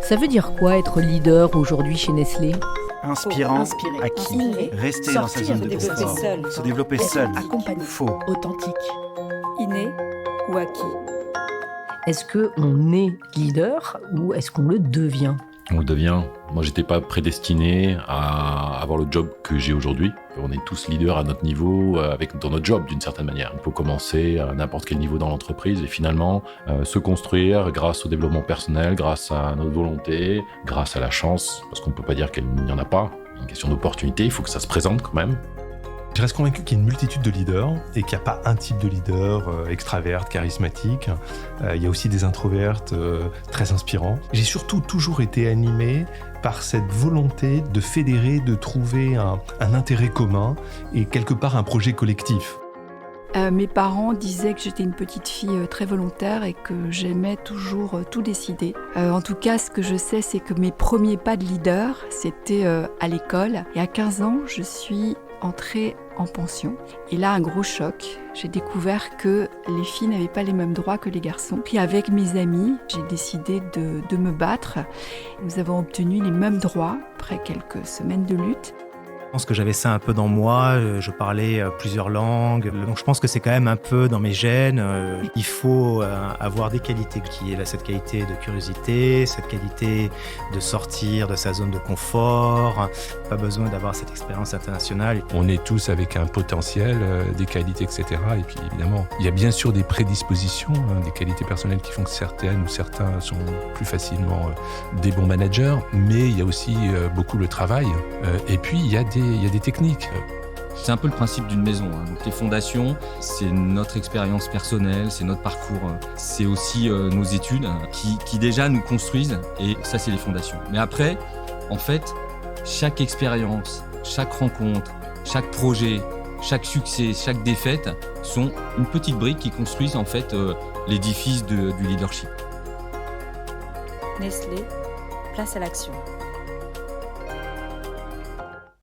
Ça veut dire quoi être leader aujourd'hui chez Nestlé ? Inspirant, Inspirer, acquis, inspirer, rester dans sa sortir, zone de se développer confort, seul, se développer être seul, accompagné, faux. authentique, inné ou acquis. Est-ce qu'on est leader ou est-ce qu'on le devient ? On le devient. Moi, j'étais pas prédestiné à avoir le job que j'ai aujourd'hui. On est tous leaders à notre niveau, dans notre job d'une certaine manière. Il faut commencer à n'importe quel niveau dans l'entreprise et finalement se construire grâce au développement personnel, grâce à notre volonté, grâce à la chance, parce qu'on peut pas dire qu'il n'y en a pas. C'est une question d'opportunité, il faut que ça se présente quand même. Je reste convaincu qu'il y a une multitude de leaders et qu'il n'y a pas un type de leader extraverte, charismatique. Il y a aussi des introvertes très inspirants. J'ai surtout toujours été animé par cette volonté de fédérer, de trouver un intérêt commun et quelque part un projet collectif. Mes parents disaient que j'étais une petite fille très volontaire et que j'aimais toujours tout décider. En tout cas, ce que je sais, c'est que mes premiers pas de leader, c'était à l'école. Et à 15 ans, je suis entrée en pension. Et là, un gros choc. J'ai découvert que les filles n'avaient pas les mêmes droits que les garçons. Puis avec mes amis, j'ai décidé de me battre. Nous avons obtenu les mêmes droits après quelques semaines de lutte. Je pense que j'avais ça un peu dans moi, je parlais plusieurs langues, donc je pense que c'est quand même un peu dans mes gènes. Il faut avoir des qualités qui est là, cette qualité de curiosité, cette qualité de sortir de sa zone de confort, pas besoin d'avoir cette expérience internationale. On est tous avec un potentiel, des qualités, etc. Et puis évidemment, il y a bien sûr des prédispositions, des qualités personnelles qui font que certaines ou certains sont plus facilement des bons managers, mais il y a aussi beaucoup le travail. Et puis il y a des techniques. C'est un peu le principe d'une maison. Donc les fondations, c'est notre expérience personnelle, c'est notre parcours, c'est aussi nos études qui déjà nous construisent, et ça, c'est les fondations. Mais après, en fait, chaque expérience, chaque rencontre, chaque projet, chaque succès, chaque défaite sont une petite brique qui construisent en fait l'édifice du leadership. Nestlé, place à l'action.